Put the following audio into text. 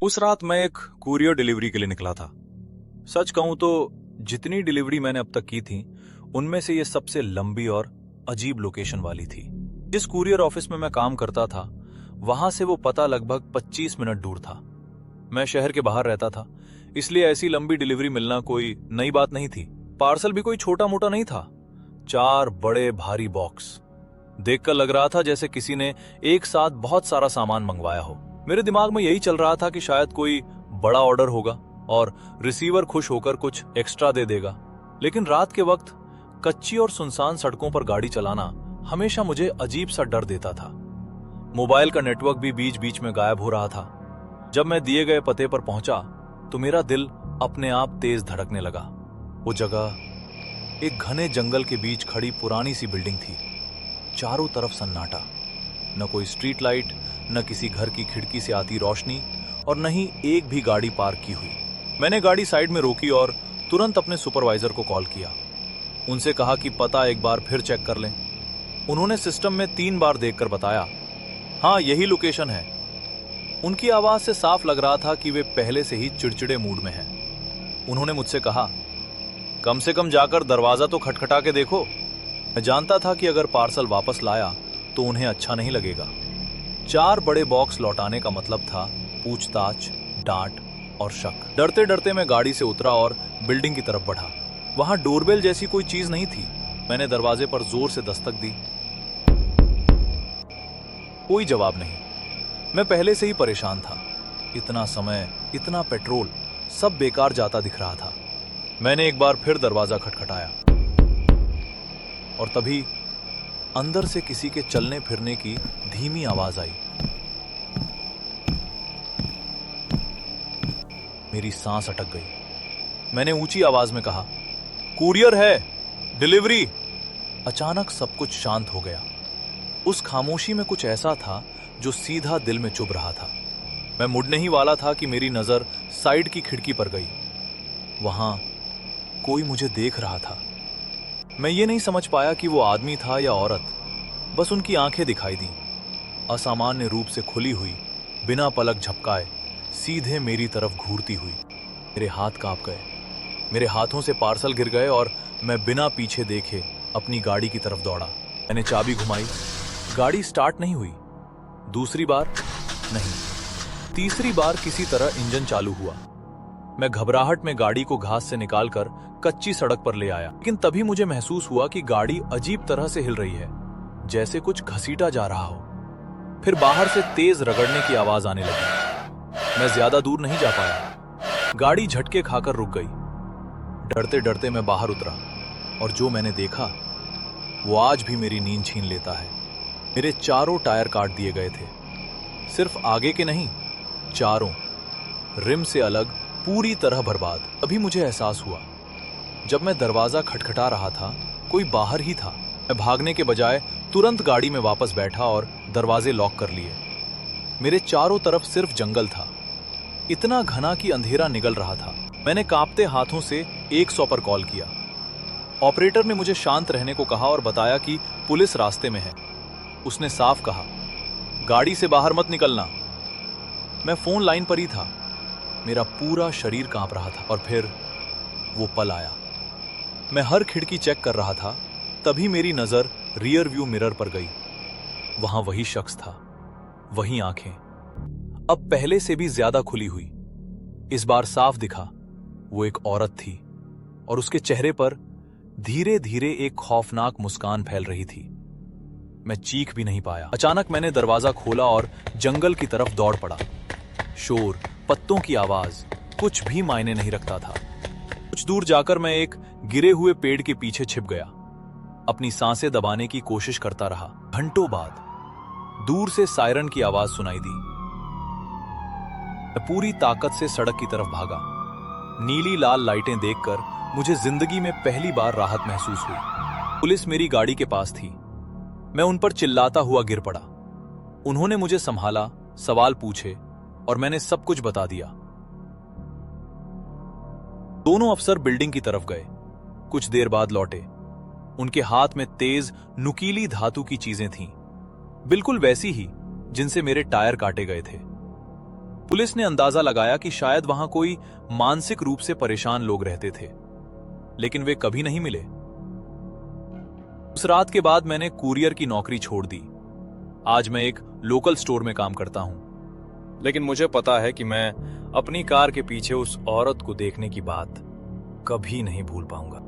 उस रात मैं एक कुरियर डिलीवरी के लिए निकला था। सच कहूं तो जितनी डिलीवरी मैंने अब तक की थी, उनमें से ये सबसे लंबी और अजीब लोकेशन वाली थी। जिस कुरियर ऑफिस में मैं काम करता था, वहां से वो पता लगभग 25 मिनट दूर था। मैं शहर के बाहर रहता था, इसलिए ऐसी लंबी डिलीवरी मिलना कोई नई बात नहीं थी। पार्सल भी कोई छोटा मोटा नहीं था। 4 बड़े भारी बॉक्स। देखकर लग रहा था जैसे किसी ने एक साथ बहुत सारा सामान मंगवाया हो। मेरे दिमाग में यही चल रहा था कि शायद कोई बड़ा ऑर्डर होगा और रिसीवर खुश होकर कुछ एक्स्ट्रा दे देगा। लेकिन रात के वक्त कच्ची और सुनसान सड़कों पर गाड़ी चलाना हमेशा मुझे अजीब सा डर देता था। मोबाइल का नेटवर्क भी बीच बीच में गायब हो रहा था। जब मैं दिए गए पते पर पहुंचा तो मेरा दिल अपने आप तेज धड़कने लगा। वो जगह एक घने जंगल के बीच खड़ी पुरानी सी बिल्डिंग थी। चारों तरफ सन्नाटा, न कोई स्ट्रीट लाइट, न किसी घर की खिड़की से आती रोशनी और न ही एक भी गाड़ी पार्क की हुई। मैंने गाड़ी साइड में रोकी और तुरंत अपने सुपरवाइजर को कॉल किया। उनसे कहा कि पता एक बार फिर चेक कर लें। उन्होंने सिस्टम में 3 बार देखकर बताया, हाँ यही लोकेशन है। उनकी आवाज से साफ लग रहा था कि वे पहले से ही चिड़चिड़े मूड में हैं। उन्होंने मुझसे कहा, कम से कम जाकर दरवाजा तो खटखटा के देखो। मैं जानता था कि अगर पार्सल वापस लाया तो उन्हें अच्छा नहीं लगेगा। 4 बड़े बॉक्स लौटाने का मतलब था पूछताछ, डांट और शक। डरते डरते मैं गाड़ी से उतरा और बिल्डिंग की तरफ बढ़ा। वहां डोरबेल जैसी कोई चीज नहीं थी। मैंने दरवाजे पर जोर से दस्तक दी। कोई जवाब नहीं। मैं पहले से ही परेशान था। इतना समय, इतना पेट्रोल, सब बेकार जाता दिख रहा था। मैंने एक बार फिर दरवाजा खटखटाया और तभी अंदर से किसी के चलने फिरने की धीमी आवाज आई। मेरी सांस अटक गई। मैंने ऊंची आवाज में कहा, कुरियर है, डिलीवरी। अचानक सब कुछ शांत हो गया। उस खामोशी में कुछ ऐसा था जो सीधा दिल में चुभ रहा था। मैं मुड़ने ही वाला था कि मेरी नजर साइड की खिड़की पर गई। वहां कोई मुझे देख रहा था। मैं ये नहीं समझ पाया कि वो आदमी था या औरत। बस उनकी आंखें दिखाई दी, असामान्य रूप से खुली हुई, बिना पलक झपकाए, सीधे मेरी तरफ घूरती हुई। मेरे हाथ कांप गए। मेरे हाथों से पार्सल गिर गए और मैं बिना पीछे देखे अपनी गाड़ी की तरफ दौड़ा। मैंने चाबी घुमाई। गाड़ी स्टार्ट नहीं हुई। दूसरी बार नहीं, तीसरी बार किसी तरह इंजन चालू हुआ। मैं घबराहट में गाड़ी को घास से निकालकर कच्ची सड़क पर ले आया। लेकिन तभी मुझे महसूस हुआ कि गाड़ी अजीब तरह से हिल रही है, जैसे कुछ घसीटा जा रहा हो। फिर बाहर से तेज रगड़ने की आवाज आने लगी। मैं ज्यादा दूर नहीं जा पाया। गाड़ी झटके खाकर रुक गई। डरते डरते मैं बाहर उतरा और जो मैंने देखा वो आज भी मेरी नींद छीन लेता है। मेरे चारों टायर काट दिए गए थे। सिर्फ आगे के नहीं, चारों। रिम से अलग, पूरी तरह बर्बाद। अभी मुझे एहसास हुआ, जब मैं दरवाजा खटखटा रहा था, कोई बाहर ही था। मैं भागने के बजाय तुरंत गाड़ी में वापस बैठा और दरवाजे लॉक कर लिए। मेरे चारों तरफ सिर्फ जंगल था, इतना घना कि अंधेरा निगल रहा था। मैंने कांपते हाथों से 100 पर कॉल किया। ऑपरेटर ने मुझे शांत रहने को कहा और बताया कि पुलिस रास्ते में है। उसने साफ कहा, गाड़ी से बाहर मत निकलना। मैं फोन लाइन पर ही था। मेरा पूरा शरीर कांप रहा था। और फिर वो पल आया। मैं हर खिड़की चेक कर रहा था, तभी मेरी नजर रियर व्यू मिरर पर गई। वहां वही शख्स था, वही आंखें, अब पहले से भी ज्यादा खुली हुई। इस बार साफ दिखा, वो एक औरत थी और उसके चेहरे पर धीरे धीरे एक खौफनाक मुस्कान फैल रही थी। मैं चीख भी नहीं पाया। अचानक मैंने दरवाजा खोला और जंगल की तरफ दौड़ पड़ा। शोर, पत्तों की आवाज, कुछ भी मायने नहीं रखता था। कुछ दूर जाकर मैं एक गिरे हुए पेड़ के पीछे छिप गया। अपनी सांसें दबाने की कोशिश करता रहा। घंटों बाद दूर से सायरन की आवाज सुनाई दी। मैं पूरी ताकत से सड़क की तरफ भागा। नीली लाल लाइटें देखकर मुझे जिंदगी में पहली बार राहत महसूस हुई। पुलिस मेरी गाड़ी के पास थी। मैं उन पर चिल्लाता हुआ गिर पड़ा। उन्होंने मुझे संभाला, सवाल पूछे और मैंने सब कुछ बता दिया। दोनों अफसर बिल्डिंग की तरफ गए। कुछ देर बाद लौटे। उनके हाथ में तेज, नुकीली धातु की चीजें थीं, बिल्कुल वैसी ही जिनसे मेरे टायर काटे गए थे। पुलिस ने अंदाजा लगाया कि शायद वहां कोई मानसिक रूप से परेशान लोग रहते थे, लेकिन वे कभी नहीं मिले। उस रात के बाद मैंने कुरियर की नौकरी छोड़ दी। आज मैं एक लोकल स्टोर में काम करता हूं, लेकिन मुझे पता है कि मैं अपनी कार के पीछे उस औरत को देखने की बात कभी नहीं भूल पाऊंगा।